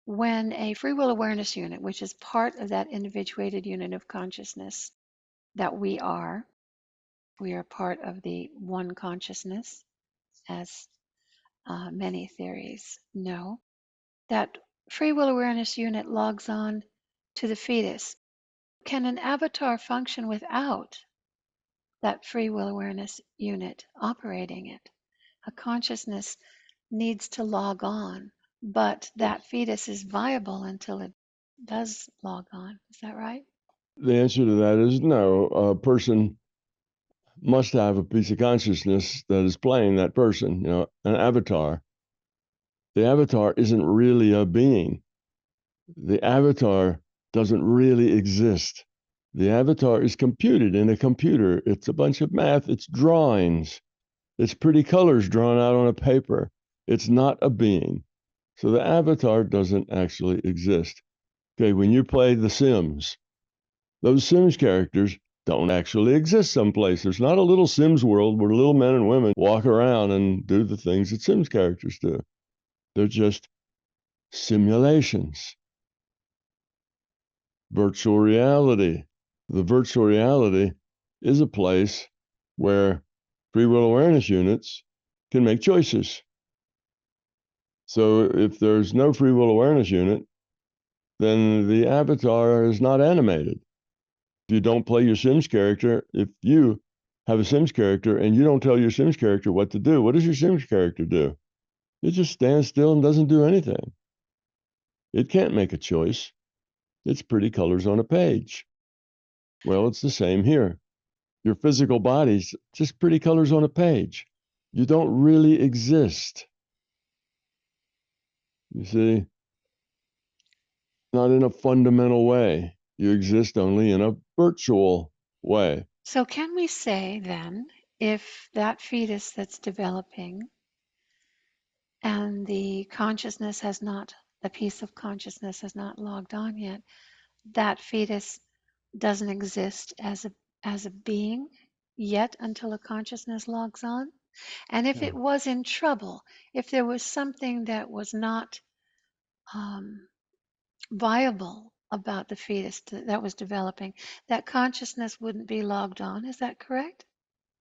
when a free will awareness unit, which is part of that individuated unit of consciousness that we are part of the one consciousness, as many theories know, that free will awareness unit logs on to the fetus. Can an avatar function without that free will awareness unit operating it? A consciousness needs to log on, but that fetus is viable until it does log on. Is that right? The answer to that is no. A person must have a piece of consciousness that is playing that person, an avatar. The avatar isn't really a being. The avatar doesn't really exist. The avatar is computed in a computer. It's a bunch of math, it's drawings, it's pretty colors drawn out on a paper. It's not a being. So the avatar doesn't actually exist. Okay, when you play The Sims, those Sims characters don't actually exist someplace. There's not a little Sims world where little men and women walk around and do the things that Sims characters do. They're just simulations. Virtual reality. The virtual reality is a place where free will awareness units can make choices. So if there's no free will awareness unit, then the avatar is not animated. If you don't play your Sims character, if you have a Sims character and you don't tell your Sims character what to do, what does your Sims character do? It just stands still and doesn't do anything. It can't make a choice. It's pretty colors on a page. Well, it's the same here. Your physical body's just pretty colors on a page. You don't really exist. You see, not in a fundamental way. You exist only in a virtual way. So, can we say then, if that fetus that's developing and the consciousness has not, the piece of consciousness has not logged on yet, that fetus doesn't exist as a being yet until a consciousness logs on? And if Yeah. it was in trouble, if there was something that was not viable about the fetus that was developing, that consciousness wouldn't be logged on. Is that correct?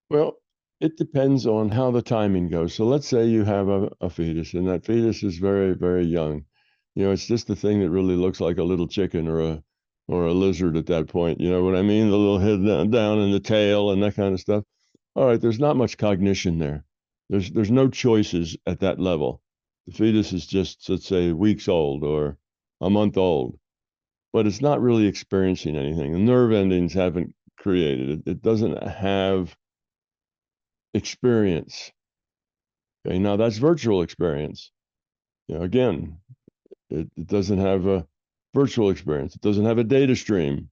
Well, it depends on how the timing goes. So let's say you have a fetus, and that fetus is very, very young. It's just the thing that really looks like a little chicken or a lizard at that point. You know what I mean? The little head down and the tail and that kind of stuff. All right, there's not much cognition there. There's no choices at that level. The fetus is just, let's say, weeks old or a month old, but it's not really experiencing anything. The nerve endings haven't created it. It doesn't have experience. Okay, now that's virtual experience. Again, it doesn't have a virtual experience. It doesn't have a data stream.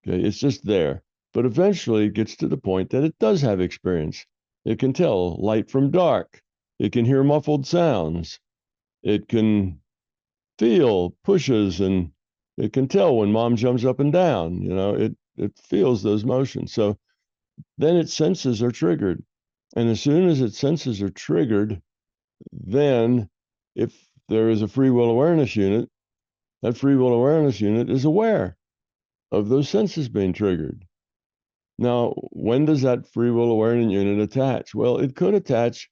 Okay, it's just there. But eventually it gets to the point that it does have experience. It can tell light from dark. It can hear muffled sounds. It can feel pushes, and it can tell when mom jumps up and down. It feels those motions. So then its senses are triggered. And as soon as its senses are triggered, then if there is a free will awareness unit, that free will awareness unit is aware of those senses being triggered. Now, when does that free will awareness unit attach? Well, it could attach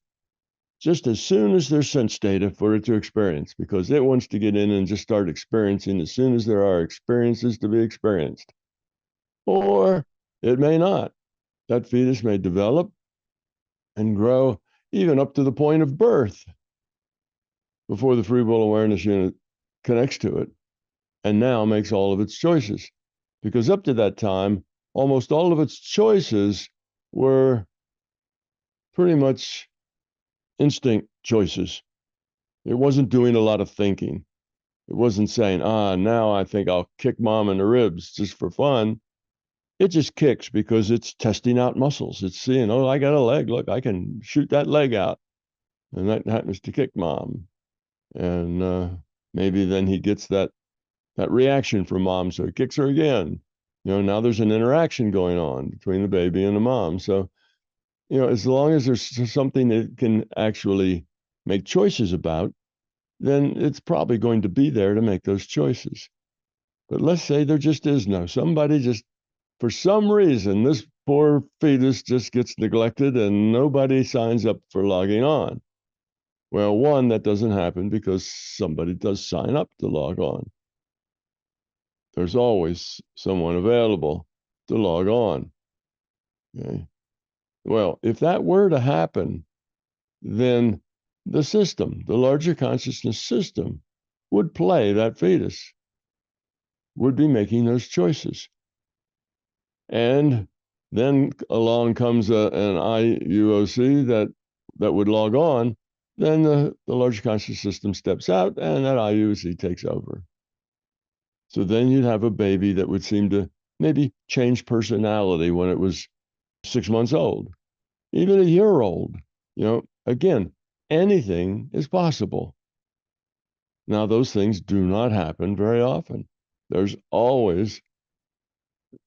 just as soon as there's sense data for it to experience, because it wants to get in and just start experiencing as soon as there are experiences to be experienced. Or it may not. That fetus may develop and grow even up to the point of birth before the free will awareness unit connects to it and now makes all of its choices. Because up to that time, almost all of its choices were pretty much instinct choices. It wasn't doing a lot of thinking. It wasn't saying, now I think I'll kick mom in the ribs just for fun. It just kicks because it's testing out muscles. It's seeing, I got a leg. Look, I can shoot that leg out. And that happens to kick mom. And maybe then he gets that reaction from mom, so he kicks her again. Now there's an interaction going on between the baby and the mom. So, as long as there's something that it can actually make choices about, then it's probably going to be there to make those choices. But let's say there just is no. Somebody just, for some reason, this poor fetus just gets neglected and nobody signs up for logging on. Well, one, that doesn't happen because somebody does sign up to log on. There's always someone available to log on. Okay. Well, if that were to happen, then the system, the larger consciousness system, would play that fetus, would be making those choices. And then along comes an IUOC that would log on, then the larger conscious system steps out and that IUOC takes over. So then you'd have a baby that would seem to maybe change personality when it was 6 months old, even a year old. Again, anything is possible. Now, those things do not happen very often. There's always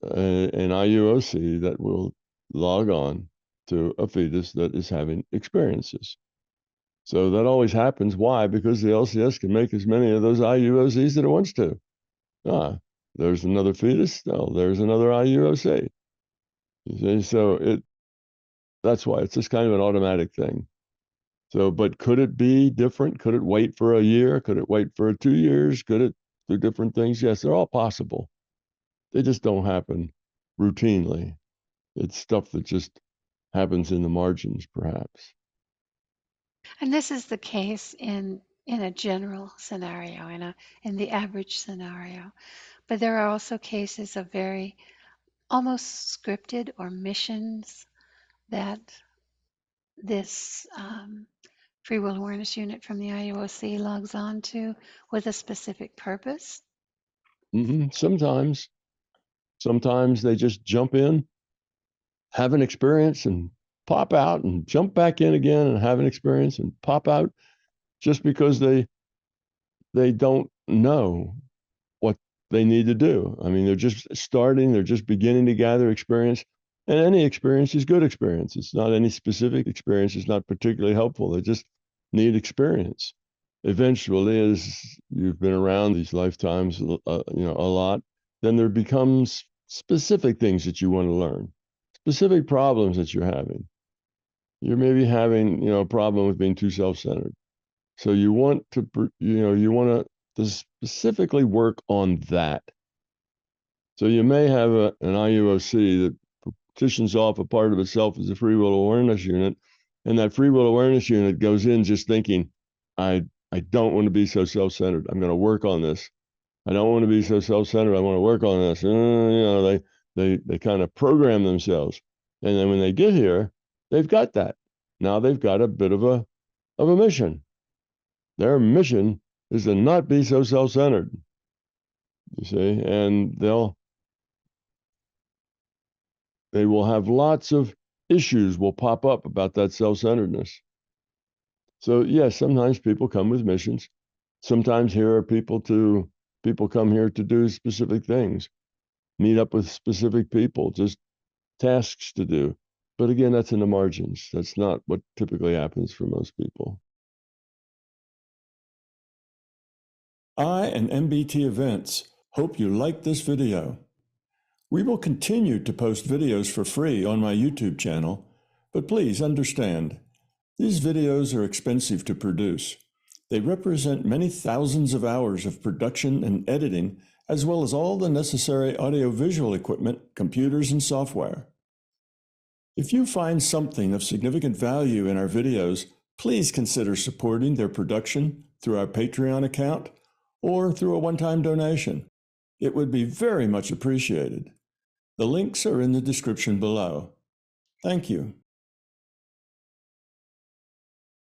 an IUOC that will log on to a fetus that is having experiences. So that always happens. Why? Because the LCS can make as many of those IUOCs that it wants to. There's another fetus. Oh, there's another IUOC. You see, so that's why it's just kind of an automatic thing. So, but could it be different? Could it wait for a year? Could it wait for 2 years? Could it do different things? Yes, they're all possible. They just don't happen routinely. It's stuff that just happens in the margins, perhaps. And this is the case in a general scenario, in the average scenario. But there are also cases of very almost scripted or missions that this free will awareness unit from the IUOC logs on to with a specific purpose. Sometimes they just jump in, have an experience, and pop out, and jump back in again and have an experience and pop out, just because they don't know what they need to do. I mean, they're just starting, they're just beginning to gather experience. And any experience is good experience. It's not any specific experience is not particularly helpful. They just need experience. Eventually, as you've been around these lifetimes, a lot, then there becomes specific things that you want to learn, specific problems that you're having. You're maybe having, a problem with being too self-centered. So you want to specifically work on that. So you may have an IUOC that partitions off a part of itself as a free will awareness unit, and that free will awareness unit goes in just thinking, I don't want to be so self-centered. I'm going to work on this. I don't want to be so self-centered. I want to work on this. They kind of program themselves, and then when they get here, they've got that. Now they've got a bit of a mission. Their mission is to not be so self-centered. You see, and they will have lots of issues will pop up about that self-centeredness. So yes, sometimes people come with missions. Sometimes people come here to do specific things, meet up with specific people, just tasks to do. But again, that's in the margins. That's not what typically happens for most people. I and MBT Events hope you liked this video. We will continue to post videos for free on my YouTube channel, but please understand, these videos are expensive to produce. They represent many thousands of hours of production and editing, as well as all the necessary audiovisual equipment, computers, and software. If you find something of significant value in our videos, please consider supporting their production through our Patreon account or through a one-time donation. It would be very much appreciated. The links are in the description below. Thank you.